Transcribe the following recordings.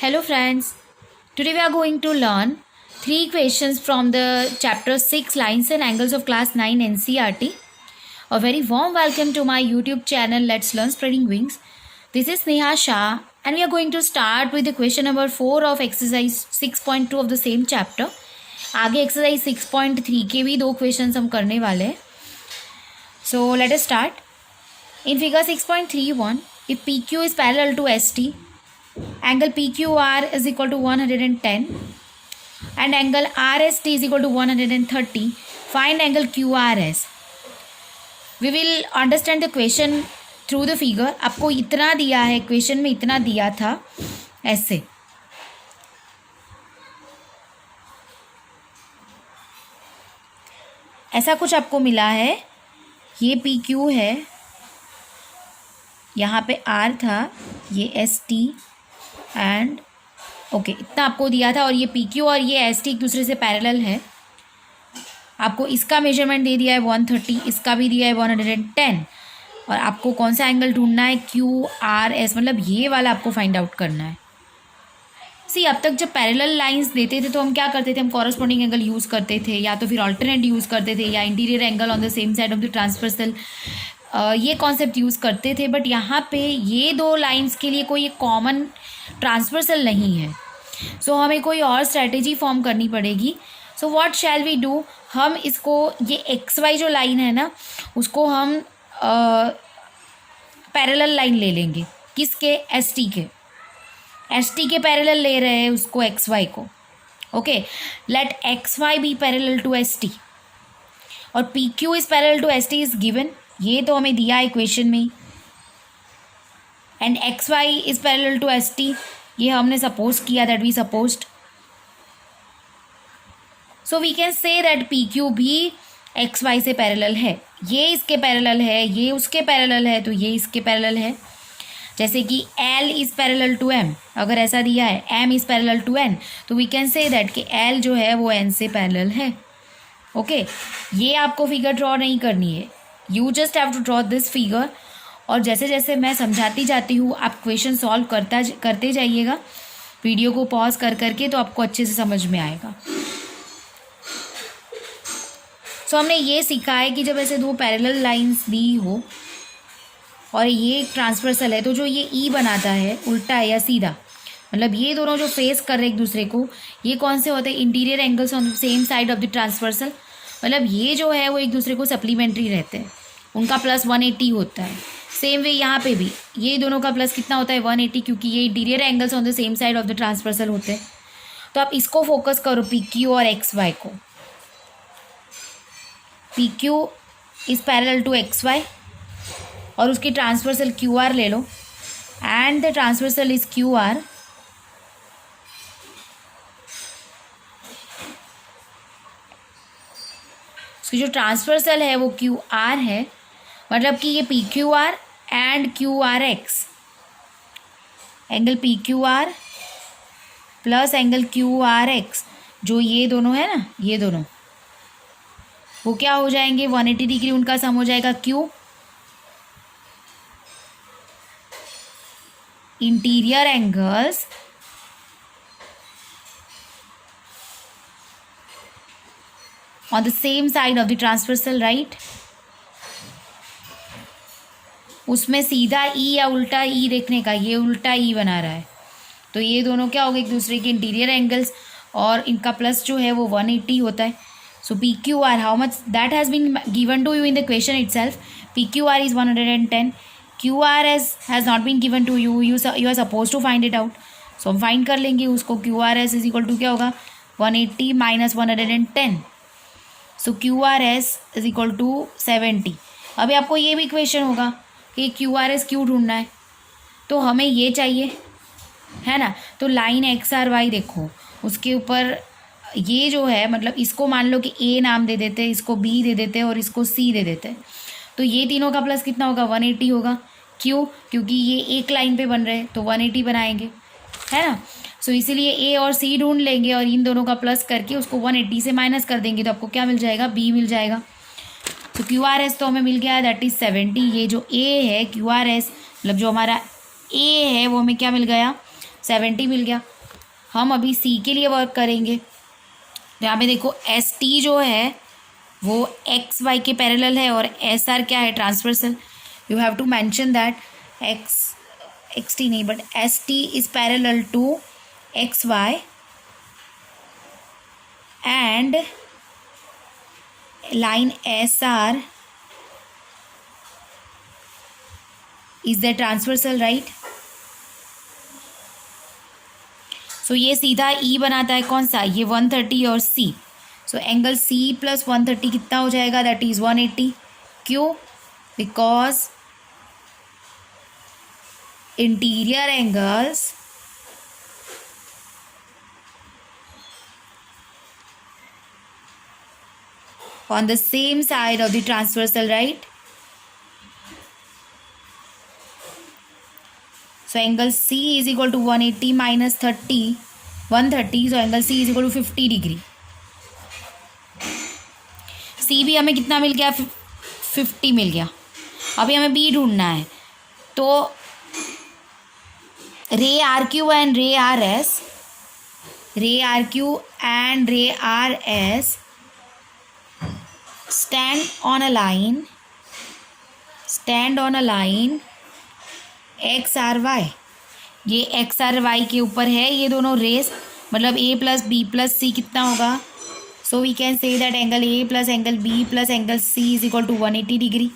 Hello friends, today we are going to learn three questions from the chapter 6 Lines and Angles of class 9 NCERT. A very warm welcome to my YouTube channel Let's Learn Spreading Wings. This is Neha Shah and we are going to start with the question number 4 of exercise 6.2 of the same chapter. आगे exercise 6.3 के भी दो questions हम करने वाले हैं. So let us start. In figure 6.31, if PQ is parallel to ST, angle PQR is equal to 110 and angle RST is equal to 130. Find angle QRS. We will understand the question through the figure. आपको इतना दिया है, question में इतना दिया था ऐसे. ऐसा कुछ आपको मिला है. ये PQ है, यहाँ पे R था, ये ST एंड ओके इतना आपको दिया था और ये PQ और ये ST एक दूसरे से पैरेलल है. आपको इसका मेजरमेंट दे दिया है 130, इसका भी दिया है 110 और आपको कौन सा एंगल ढूंढना है QRS, मतलब ये वाला आपको फाइंड आउट करना है. सी अब तक जब पैरेलल लाइंस देते थे तो हम क्या करते थे, हम कॉरस्पॉन्डिंग एंगल यूज़ करते थे या तो फिर ऑल्टरनेट यूज़ करते थे या interior angle on the same side of the transversal, ये कॉन्सेप्ट यूज़ करते थे. बट यहाँ पे ये दो लाइंस के लिए कोई एक कॉमन ट्रांसवर्सल नहीं है. सो हमें कोई और स्ट्रैटेजी फॉर्म करनी पड़ेगी. So what shall we do, हम इसको ये XY जो लाइन है ना उसको हम पैरेलल लाइन ले लेंगे. किसके, ST के पैरेलल ले रहे हैं उसको, XY को. Okay, let XY be parallel to ST और PQ is parallel to ST is given. ये तो हमें दिया है इक्वेशन में. And XY is parallel to ST, ये हमने सपोज किया, that we supposed. So we can say that PQ भी XY से पैरेलल है. ये इसके पैरेलल है, ये उसके पैरेलल है, तो ये इसके पैरेलल है. जैसे कि L is parallel to M, अगर ऐसा दिया है M is parallel to N, तो वी कैन से दैट कि L जो है वो N से पैरेलल है. ओके, ये आपको फिगर ड्रॉ नहीं करनी है, you just have to draw this figure. और जैसे जैसे मैं समझाती जाती हूँ आप क्वेश्चन सॉल्व करते जाइएगा वीडियो को पॉज कर करके, तो आपको अच्छे से समझ में आएगा. सो हमने ये सीखा है कि जब ऐसे दो पैरेलल लाइंस दी हो और ये ट्रांसवर्सल है, तो जो ये E बनाता है उल्टा या सीधा, मतलब ये दोनों जो फेस कर रहे हैं एक दूसरे को, ये कौन से होते हैं, interior angles on same side of the transversal. मतलब ये जो है वो एक दूसरे को सप्लीमेंट्री रहते हैं, उनका प्लस 180 होता है. सेम वे यहाँ पे भी ये दोनों का प्लस कितना होता है, 180, क्योंकि ये interior angles on the same side of the transversal होते हैं. तो आप इसको फोकस करो, PQ और XY को. PQ is parallel to XY और उसकी ट्रांसवर्सल QR ले लो and the transversal is QR. उसकी जो ट्रांसवर्सल है वो QR है, मतलब कि ये PQR and QRX, angle PQR plus angle QRX, जो ये दोनों है ना, ये दोनों वो क्या हो जाएंगे, 180 डिग्री उनका सम हो जाएगा Q. Interior angles on the same side of the transversal, right? उसमें सीधा E या उल्टा E देखने का, ये उल्टा E बना रहा है, तो ये दोनों क्या हो गए, एक दूसरे के इंटीरियर एंगल्स, और इनका प्लस जो है वो 180 होता है. So PQR, how much that has been given to you in the question itself. PQR is 110, QRS has not been given to you, you are suppose to find it out. So हम find कर लेंगे उसको. QRS is equal to क्या होगा, 180 minus 110. So QRS is equal to 70. अभी आपको ये भी क्वेश्चन होगा कि QRS क्यों ढूंढना है, तो हमें ये चाहिए है ना. तो लाइन XRY देखो, उसके ऊपर ये जो है, मतलब इसको मान लो कि A नाम दे देते हैं, इसको B दे देते हैं और इसको C दे देते हैं. तो ये तीनों का प्लस कितना होगा, 180 होगा. क्यों, क्योंकि ये एक लाइन पे बन रहे हैं तो 180 बनाएंगे, है ना. सो इसीलिए A और C ढूंढ लेंगे और इन दोनों का प्लस करके उसको 180 से माइनस कर देंगे, तो आपको क्या मिल जाएगा, B मिल जाएगा. तो QRS तो हमें मिल गया, दैट इज़ 70. ये जो A है QRS, मतलब जो हमारा A है वो हमें क्या मिल गया, 70 मिल गया। हम अभी सी के लिए वर्क करेंगे। यहाँ पे देखो एस टी जो है वो एक्स वाई के पैरेलल है और एस आर क्या है, transversal. You have to mention that X T नहीं but S T is parallel to X Y and line SR is the transversal, right? So ये सीधा E बनाता है, कौन सा, ये 130 और C. So angle C plus 130 कितना हो जाएगा, दैट इज 180. क्यों? Because interior angles on the same side of the transversal, right? So angle C is equal to 180 minus 130. So angle C is equal to 50 degree. C भी हमें कितना मिल गया, 50 मिल गया। अभी हमें B ढूंढना है। तो ray R Q and ray R S stand on a line X R Y. ये एक्स आर वाई के ऊपर है ये दोनों रेस, मतलब A plus B plus C कितना होगा। So we can say that angle A plus angle B plus angle C is equal to 180 degree.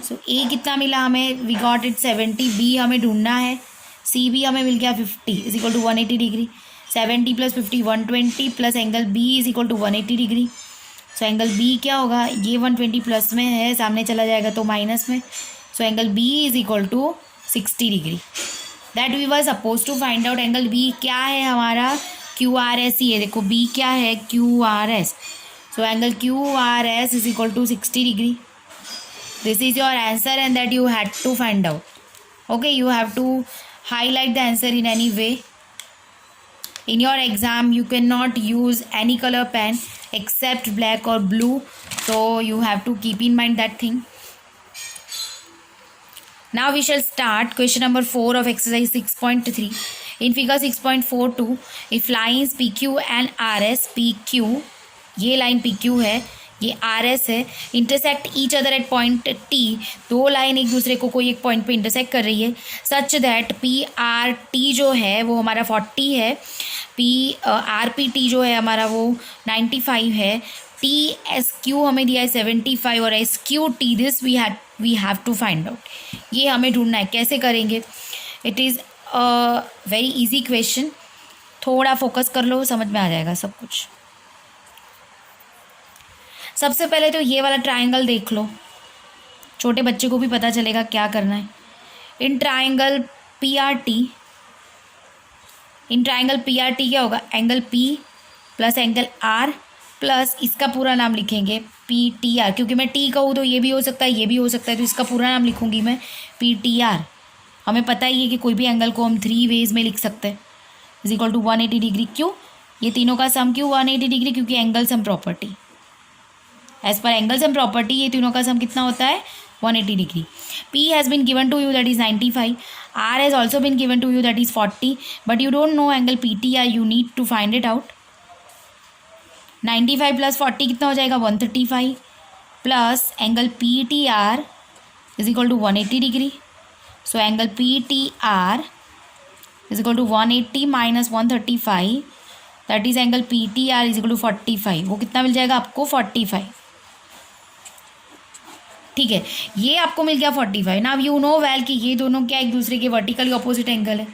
So A कितना मिला हमें, वी गॉट इट 70। बी हमें ढूंढना है, सी भी हमें मिल गया 50 is equal to 180 degree. 70 plus 50 120 plus angle B is equal to 180 degree. So angle B क्या होगा, ये 120 प्लस में है, सामने चला जाएगा तो माइनस में। So angle B is equal to 60 degree. That we were suppose to find out angle B क्या है हमारा, क्यू आर एस ही है। देखो बी क्या है, Q R S. So angle Q R S is equal to 60 degree. This is your answer and that you had to find out. Okay, you have to highlight the answer in any way. In your exam you cannot use any color pen except black or blue, so you have to keep in mind that thing. Now we shall start question number 4 of exercise 6.3. In figure 6.42, if lines PQ and RS, PQ ये line PQ है, ये RS है, intersect each other at point T, दो line एक दूसरे को कोई एक पॉइंट पे इंटरसेक्ट कर रही है, सच दैट PRT जो है वो हमारा 40 है, RPT जो है हमारा वो 95 है, TSQ हमें दिया है 75 और SQT this we have to find out. ये हमें ढूंढना है. कैसे करेंगे? It is a very easy question. थोड़ा फोकस कर लो, समझ में आ जाएगा सब कुछ. सबसे पहले तो ये वाला ट्रायंगल देख लो, छोटे बच्चे को भी पता चलेगा क्या करना है. इन ट्रायंगल PRT क्या होगा? Angle P plus angle R plus इसका पूरा नाम लिखेंगे PTR, क्योंकि मैं T कहूँ तो ये भी हो सकता है, ये भी हो सकता है, तो इसका पूरा नाम लिखूँगी मैं PTR. हमें पता ही है कि कोई भी एंगल को हम 3 वेज में लिख सकते हैं. Is equal to 180 degree. क्यों? ये तीनों का सम क्यों 180 डिग्री? क्योंकि angle sum property. As per angle sum property ये तीनों का सम कितना होता है? 180 degree. P has been given to you, that is 95. R has also been given to you, that is 40. But you don't know angle PTR, you need to find it out. 95 plus 40 कितना हो जाएगा? 135 plus angle PTR is equal to 180 degree. So angle PTR is equal to 180 minus 135, that is angle PTR is equal to 45. वो कितना मिल जाएगा आपको? 45. ठीक है, ये आपको मिल गया 45. नाउ यू नो वेल कि ये दोनों क्या एक दूसरे के वर्टिकली ऑपोजिट एंगल है.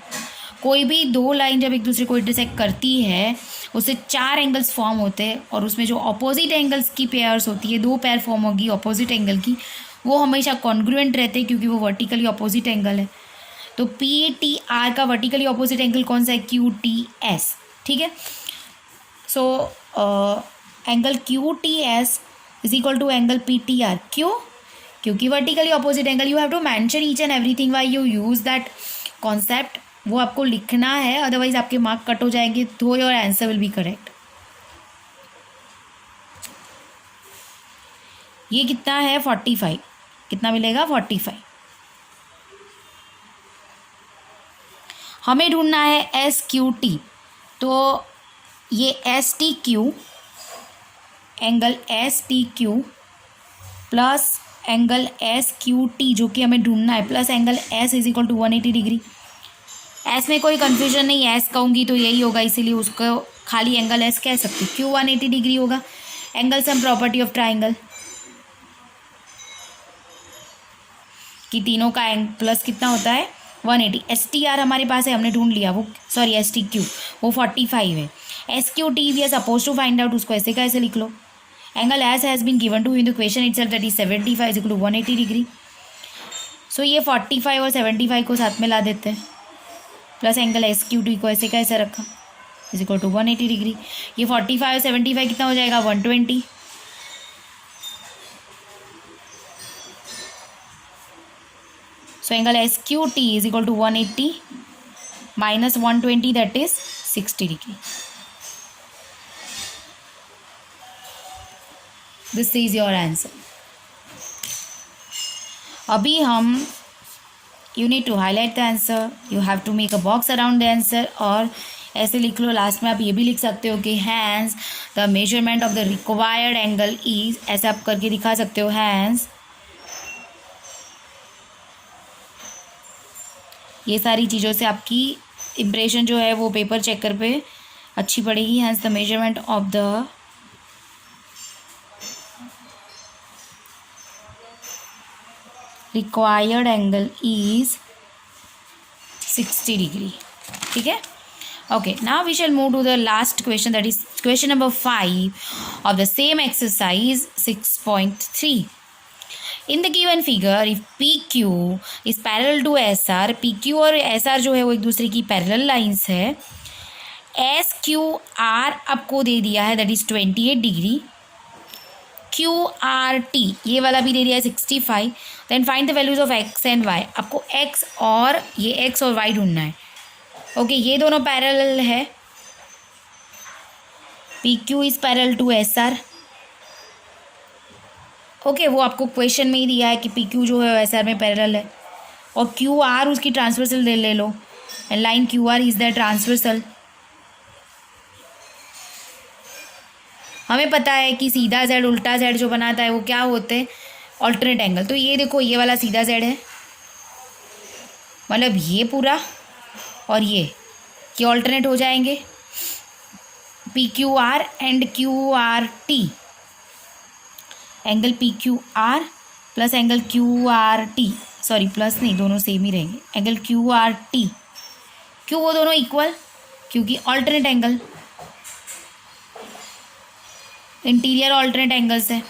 कोई भी दो लाइन जब एक दूसरे को इंटरसेक्ट करती है उससे 4 एंगल्स फॉर्म होते हैं, और उसमें जो ऑपोजिट एंगल्स की पेयर्स होती है, 2 पेयर फॉर्म होगी ऑपोजिट एंगल की, वो हमेशा कॉन्ग्रुएंट रहते हैं क्योंकि वो वर्टिकली ऑपोजिट एंगल है. तो PTR का वर्टिकली ऑपोजिट एंगल कौन सा है? QTS. ठीक है, so angle QTS is equal to angle PTR. क्यों? क्योंकि vertically opposite angle. You have to mention each and everything why you use that concept. वो आपको लिखना है, अदरवाइज आपके मार्क कट हो जाएंगे, तो your answer will be correct. ये कितना है? 45. कितना मिलेगा? 45. हमें ढूंढना है एस क्यू टी, तो ये S T Q, angle S T Q plus angle S Q T जो कि हमें ढूंढना है, plus angle S is equal to 180 degree. S में कोई कन्फ्यूजन नहीं, एस कहूँगी तो यही होगा, इसीलिए उसको खाली एंगल एस कह सकती हूँ। क्यू 180 डिग्री होगा। Angle sum property of triangle कि तीनों का प्लस कितना होता है 180। एस टी आर हमारे पास है, हमने ढूंढ लिया, वो सॉरी एस टी क्यू वो 45 है। S Q T we are suppose to find out, उसको ऐसे का ऐसे लिख लो। Angle S has been given to in the question itself that is 75 is equal to 180 degree. So ये 45 और 75 को साथ में ला देते हैं, plus angle S Q T को ऐसे का ऐसे रखा इज इक्वल टू 180 डिग्री। ये 45 और 75 कितना हो जाएगा 120। So angle SQT is equal to 180 minus 120 that is 60 degree. This is your answer. अभी हम you need to highlight the answer. You have to make a box around the answer और ऐसे लिख लो। लास्ट में आप ये भी लिख सकते हो कि hence the measurement of the required angle is, ऐसे आप करके दिखा सकते हो hence ये सारी चीज़ों से आपकी इम्प्रेशन जो है वो पेपर चेकर पे अच्छी पड़ेगी। Hence the measurement of the required angle is 60 degree. ठीक है, okay. Now we shall move to the last question, that is question number 5 of the same exercise 6.3. In the given figure, if PQ is parallel to SR, PQ और SR जो है वो एक दूसरे की parallel lines है। SQR आपको दे दिया है दैट इज 28 डिग्री। QRT ये वाला भी दे दिया है 65। Then find the values of X and Y, आपको X और ये X और Y ढूंढना है। ओके, ये दोनों पैरेलल है। PQ is parallel to SR। Okay, वो आपको क्वेश्चन में ही दिया है कि पी क्यू जो है एस आर में पैरेलल है, और क्यू आर उसकी ट्रांसवर्सल ले लो, and line Q R is the transversal. हमें पता है कि सीधा जेड उल्टा जेड जो बनाता है वो क्या होते हैं ऑल्टरनेट एंगल। तो ये देखो, ये वाला सीधा जेड है, मतलब ये पूरा और ये ऑल्टरनेट हो जाएंगे। P Q R and Q R T, angle P Q R plus angle Q R T, sorry plus नहीं, दोनों सेम ही रहेंगे। एंगल क्यू आर टी, क्यों वो दोनों इक्वल, क्योंकि alternate angle, interior alternate angles है।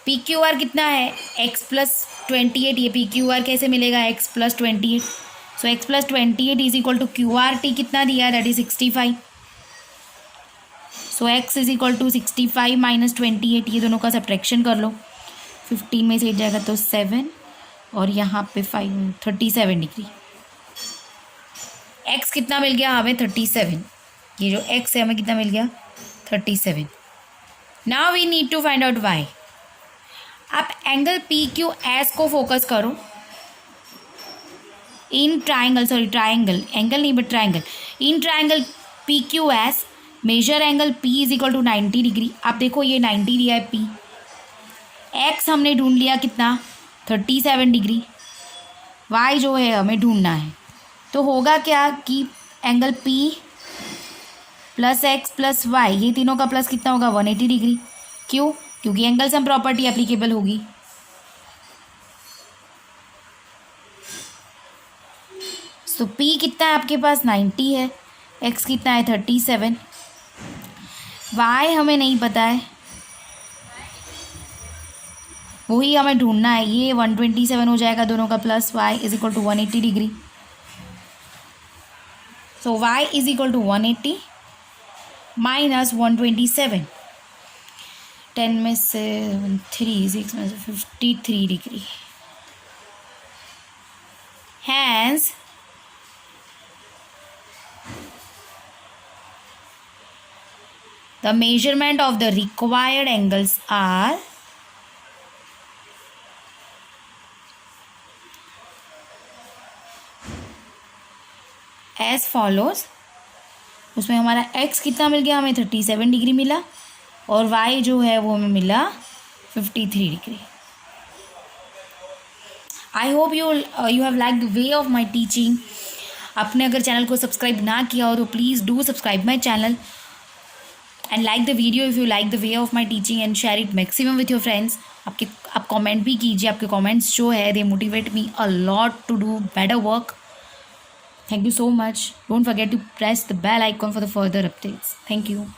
पी क्यू आर कितना है x प्लस 28, ये पी क्यू आर कैसे मिलेगा x plus 28। So x plus 28 is equal to Q R T कितना दिया है that is 65। So x is equal to 65 minus 28, ये दोनों का सब्ट्रैक्शन कर लो। 15 में से एक जाएगा तो 7 और यहाँ पे 5, 37 डिग्री। x कितना मिल गया हमें 37, ये जो x है हमें कितना मिल गया 37। Now we need to find out y। आप एंगल पी क्यू एस को फोकस करो in triangle, sorry triangle, angle नहीं but triangle, in triangle P Q S measure angle P is equal to 90 degree. आप देखो ये 90 दिया है P, X हमने ढूंढ लिया कितना 37 डिग्री, Y जो है हमें ढूंढना है। तो होगा क्या कि angle P plus X plus Y, ये तीनों का प्लस कितना होगा 180 डिग्री। क्यों? क्योंकि एंगल सम प्रॉपर्टी एप्लीकेबल होगी। तो P कितना है आपके पास 90 है, X कितना है 37, Y हमें नहीं पता है, वही हमें ढूंढना है। ये 127 हो जाएगा दोनों का plus, Y is equal to 180 degree. So Y is equal to 180 minus 127, 10 में से 3, 6 में से 53 degree. Hence the measurement of the required angles are as follows. उसमें हमारा एक्स कितना मिल गया, हमें 37 डिग्री मिला, और वाई जो है वो हमें मिला 53 degree. I hope you have like the way of my teaching. आपने अगर चैनल को सब्सक्राइब ना किया हो तो please do subscribe my channel and like the video if you like the way of my teaching and share it maximum with your friends. आप comment भी कीजिए, आपके कमेंट्स जो है they motivate me a lot to do better work. Thank you so much. Don't forget to press the bell icon for the further updates. Thank you.